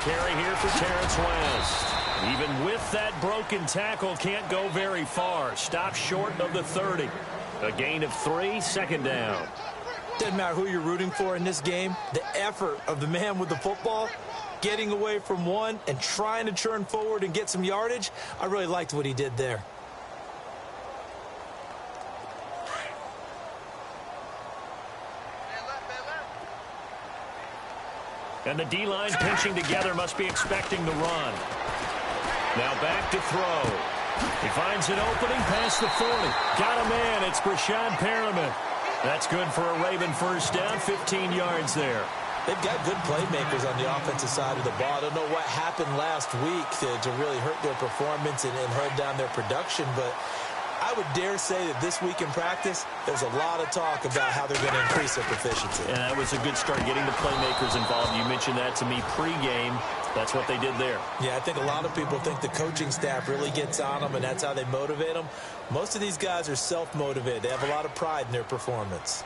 carry here for Terrence West. Even with that broken tackle, can't go very far. Stop short of the 30. A gain of 3, second down. Doesn't matter who you're rooting for in this game. The effort of the man with the football, getting away from one and trying to turn forward and get some yardage, I really liked what he did there. And the D-line pinching together, must be expecting the run. Now back to throw. He finds an opening past the 40. Got a man. It's Brashad Perriman. That's good for a Raven first down, 15 yards there. They've got good playmakers on the offensive side of the ball. I don't know what happened last week to really hurt their performance and hold down their production, but I would dare say that this week in practice, there's a lot of talk about how they're going to increase their proficiency. And that was a good start, getting the playmakers involved. You mentioned that to me pregame. That's what they did there. Yeah, I think a lot of people think the coaching staff really gets on them, and that's how they motivate them. Most of these guys are self-motivated. They have a lot of pride in their performance.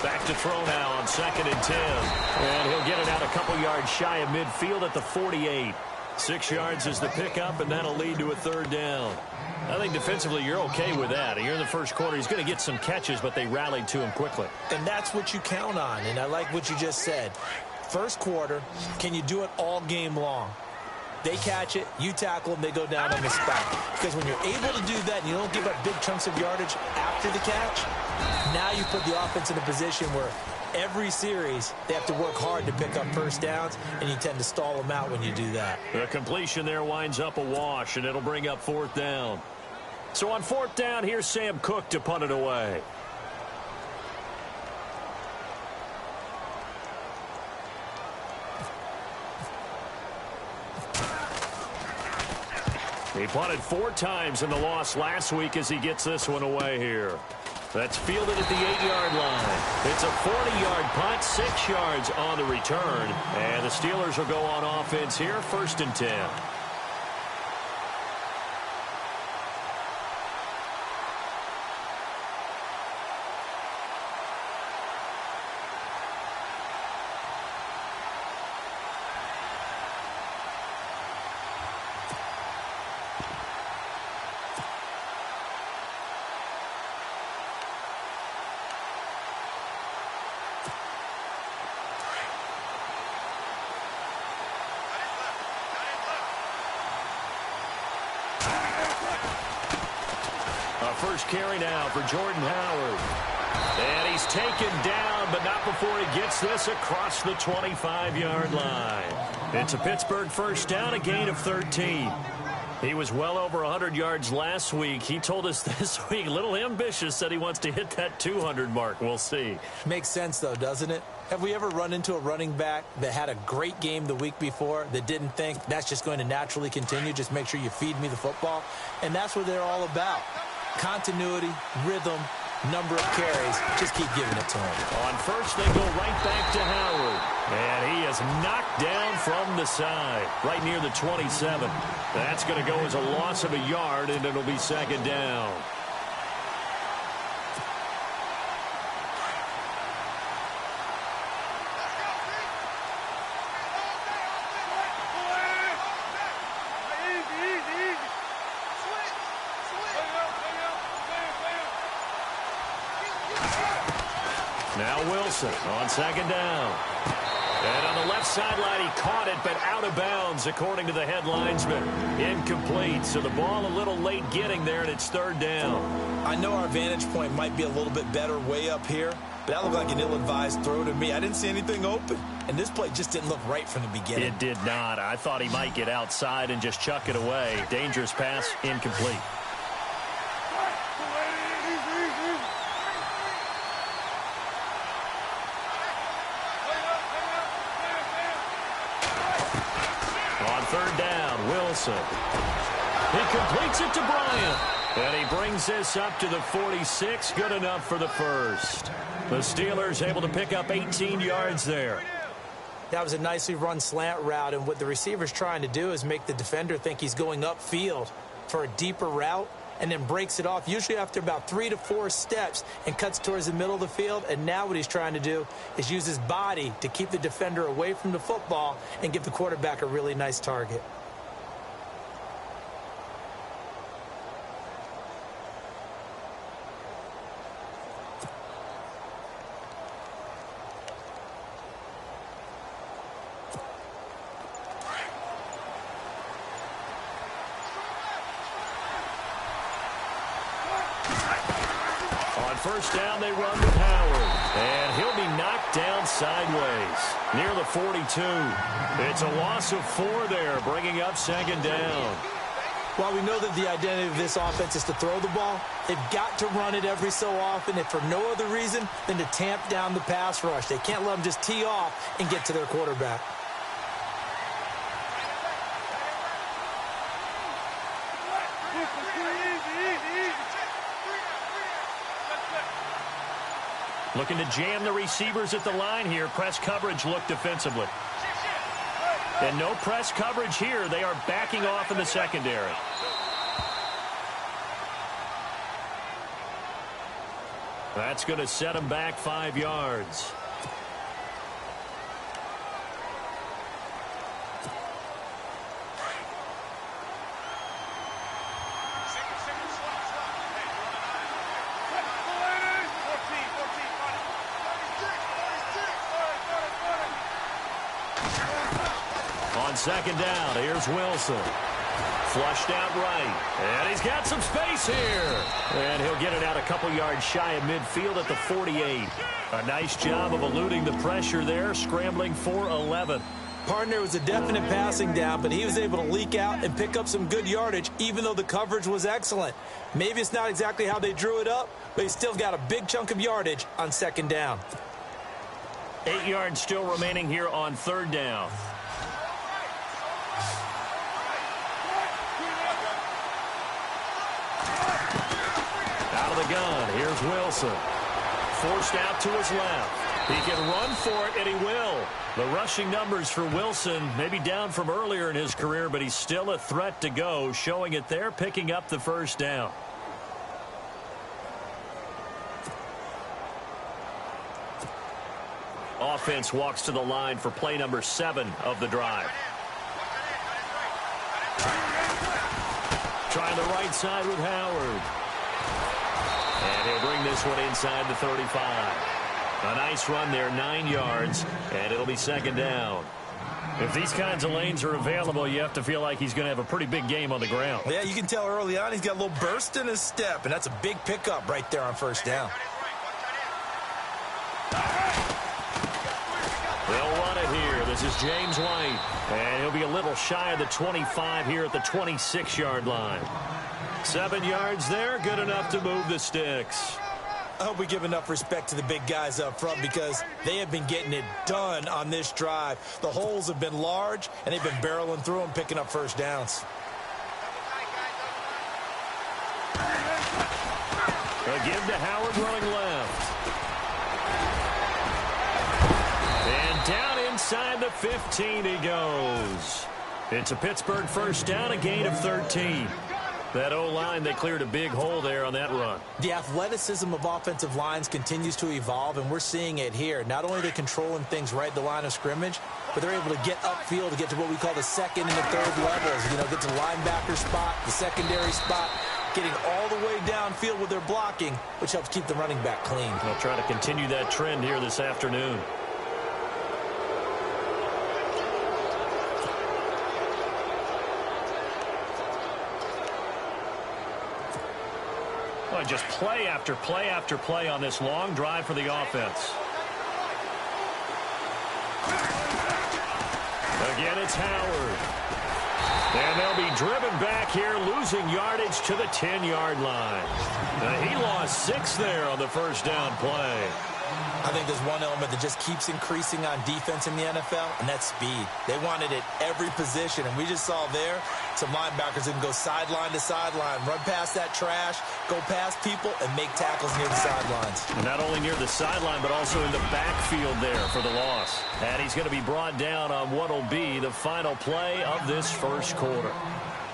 Back to throw now on 2nd and 10. And he'll get it out a couple yards shy of midfield at the 48. 6 yards is the pickup, and that'll lead to a third down. I think defensively you're okay with that. Here in the first quarter, he's going to get some catches, but they rallied to him quickly. And that's what you count on, and I like what you just said. First quarter, can you do it all game long? They catch it, you tackle them, they go down on the spot. Because when you're able to do that and you don't give up big chunks of yardage after the catch, now you put the offense in a position where every series they have to work hard to pick up first downs, and you tend to stall them out when you do that. The completion there winds up a wash, and it'll bring up 4th down. So on 4th down, here's Sam Cook to punt it away. He punted 4 times in the loss last week as he gets this one away here. That's fielded at the 8-yard line. It's a 40-yard punt, 6 yards on the return. And the Steelers will go on offense here, 1st and 10. First carry now for Jordan Howard. And he's taken down, but not before he gets this across the 25-yard line. It's a Pittsburgh first down, a gain of 13. He was well over 100 yards last week. He told us this week, a little ambitious, said he wants to hit that 200 mark. We'll see. Makes sense, though, doesn't it? Have we ever run into a running back that had a great game the week before that didn't think that's just going to naturally continue? Just make sure you feed me the football. And that's what they're all about. Continuity, rhythm, number of carries. Just keep giving it to him. On first, they go right back to Howard. And he is knocked down from the side, right near the 27. That's going to go as a loss of a yard, and it'll be 2nd down. Now Wilson on 2nd down. And on the left sideline, he caught it, but out of bounds, according to the head linesman. Incomplete, so the ball a little late getting there, and it's 3rd down. I know our vantage point might be a little bit better way up here, but that looked like an ill-advised throw to me. I didn't see anything open, and this play just didn't look right from the beginning. It did not. I thought he might get outside and just chuck it away. Dangerous pass, incomplete. On 3rd down, Wilson. He completes it to Bryant. And he brings this up to the 46. Good enough for the first. The Steelers able to pick up 18 yards there. That was a nicely run slant route, and what the receiver's trying to do is make the defender think he's going upfield for a deeper route, and then breaks it off, usually after about 3 to 4 steps, and cuts towards the middle of the field. And now what he's trying to do is use his body to keep the defender away from the football and give the quarterback a really nice target. First down, they run with Howard. And he'll be knocked down sideways near the 42. It's a loss of 4 there, bringing up second down. While we know that the identity of this offense is to throw the ball, they've got to run it every so often, if for no other reason than to tamp down the pass rush. They can't let them just tee off and get to their quarterback. Looking to jam the receivers at the line here. Press coverage look defensively. And no press coverage here. They are backing off in the secondary. That's going to set them back 5 yards. On second down, here's Wilson. Flushed out right. And he's got some space here. And he'll get it out a couple yards shy of midfield at the 48. A nice job of eluding the pressure there, scrambling for 11. Partner was a definite passing down, but he was able to leak out and pick up some good yardage, even though the coverage was excellent. Maybe it's not exactly how they drew it up, but he still got a big chunk of yardage on second down. 8 yards still remaining here on third down. Out of the gun, here's Wilson. Forced out to his left. He can run for it, and he will. The rushing numbers for Wilson may be down from earlier in his career, but he's still a threat to go, showing it there, picking up the first down. Offense walks to the line for play number 7 of the drive. Trying the right side with Howard. And he'll bring this one inside the 35. A nice run there, 9 yards, and it'll be second down. If these kinds of lanes are available, you have to feel like he's going to have a pretty big game on the ground. Yeah, you can tell early on he's got a little burst in his step, and that's a big pickup right there on first down. They'll run it here. This is James White, and he'll be a little shy of the 25 here at the 26-yard line. 7 yards there, good enough to move the sticks. I hope we give enough respect to the big guys up front because they have been getting it done on this drive. The holes have been large, and they've been barreling through them, picking up first downs. A give to Howard running left. And down inside the 15 he goes. It's a Pittsburgh first down, a gain of 13. That O-line, they cleared a big hole there on that run. The athleticism of offensive lines continues to evolve, and we're seeing it here. Not only are they controlling things right at the line of scrimmage, but they're able to get upfield to get to what we call the second and the third levels. You know, get to linebacker spot, the secondary spot, getting all the way downfield with their blocking, which helps keep the running back clean. They'll try to continue that trend here this afternoon. Well, just play after play after play on this long drive for the offense. Again, it's Howard. And they'll be driven back here, losing yardage to the 10-yard line. He lost 6 there on the first down play. I think there's one element that just keeps increasing on defense in the NFL, and that's speed. They want it at every position, and we just saw there some linebackers that can go sideline to sideline, run past that trash, go past people, and make tackles near the sidelines. And not only near the sideline, but also in the backfield there for the loss. And he's going to be brought down on what will be the final play of this first quarter.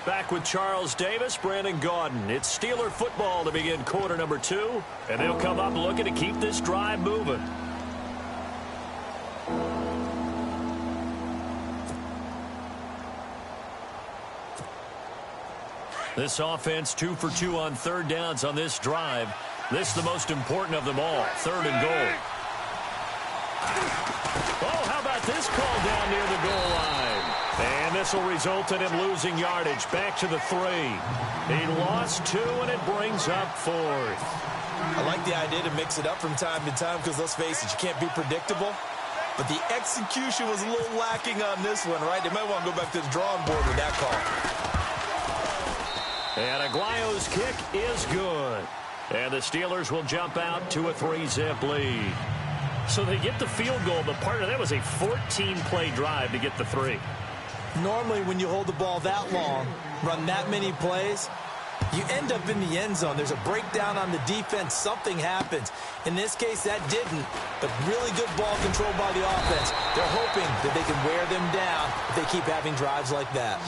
Back with Charles Davis, Brandon Gaudin. It's Steeler football to begin quarter number 2. And they'll come up looking to keep this drive moving. This offense 2 for 2 on third downs on this drive. This is the most important of them all, 3rd and goal. Oh, how about this call down near the goal line? And this will result in him losing yardage. Back to the 3. He lost 2, and it brings up 4th. I like the idea to mix it up from time to time because, let's face it, you can't be predictable. But the execution was a little lacking on this one, right? They might want to go back to the drawing board with that call. And Aguayo's kick is good. And the Steelers will jump out to a 3-zip lead. So they get the field goal, but part of that was a 14-play drive to get the 3. Normally, when you hold the ball that long, run that many plays, you end up in the end zone. There's a breakdown on the defense. Something happens. In this case, that didn't, but really good ball control by the offense. They're hoping that they can wear them down if they keep having drives like that.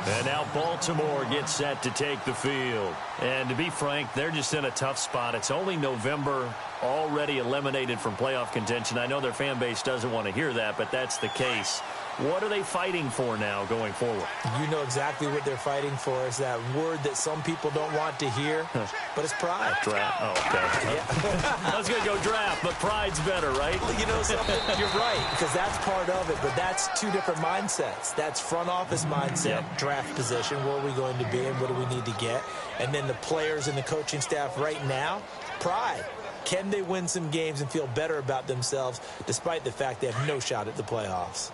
And now Baltimore gets set to take the field. And to be frank, they're just in a tough spot. It's only November, already eliminated from playoff contention. I know their fan base doesn't want to hear that, but that's the case. What are they fighting for now going forward? You know exactly what they're fighting for. Is that word that some people don't want to hear, but it's pride. Draft. Oh, okay. Yeah. I was going to go draft, but pride's better, right? Well, you know something? You're right, because that's part of it, but that's 2 different mindsets. That's front office mindset, draft position, where are we going to be and what do we need to get? And then the players and the coaching staff right now, pride. Can they win some games and feel better about themselves despite the fact they have no shot at the playoffs?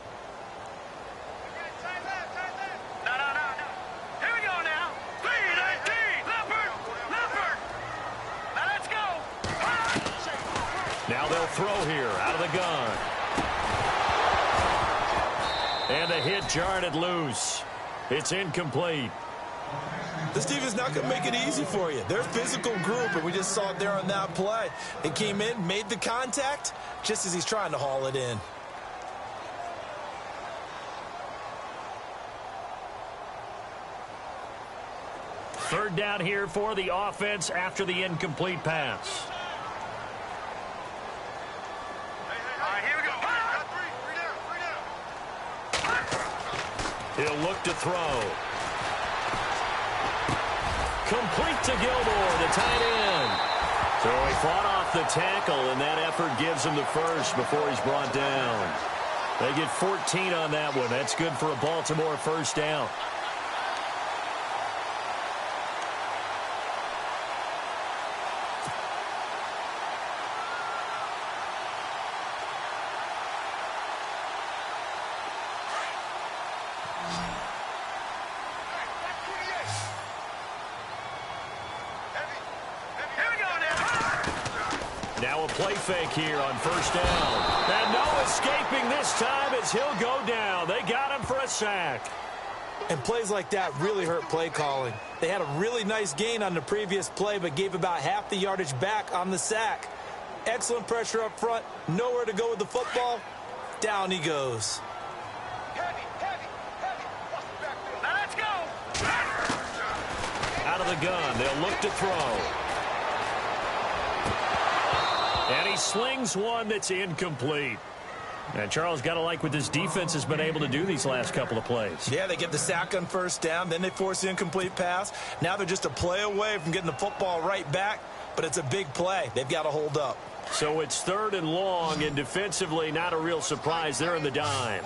Now they'll throw here out of the gun. And the hit jarred it loose. It's incomplete. This team is not going to make it easy for you. They're a physical group, and we just saw it there on that play. They came in, made the contact, just as he's trying to haul it in. Third down here for the offense after the incomplete pass. He'll look to throw. Complete to Gilmore, the tight end. So he fought off the tackle, and that effort gives him the first before he's brought down. They get 14 on that one. That's good for a Baltimore first down. Now a play fake here on first down. And no escaping this time as he'll go down. They got him for a sack. And plays like that really hurt play calling. They had a really nice gain on the previous play, but gave about half the yardage back on the sack. Excellent pressure up front. Nowhere to go with the football. Down he goes. Now let's go. Out of the gun. They'll look to throw. And he slings one that's incomplete. And Charles, got to like what this defense has been able to do these last couple of plays. Yeah, they get the sack on first down, then they force the incomplete pass. Now they're just a play away from getting the football right back, but it's a big play. They've got to hold up. So it's 3rd and long, and defensively not a real surprise. They're in the dime.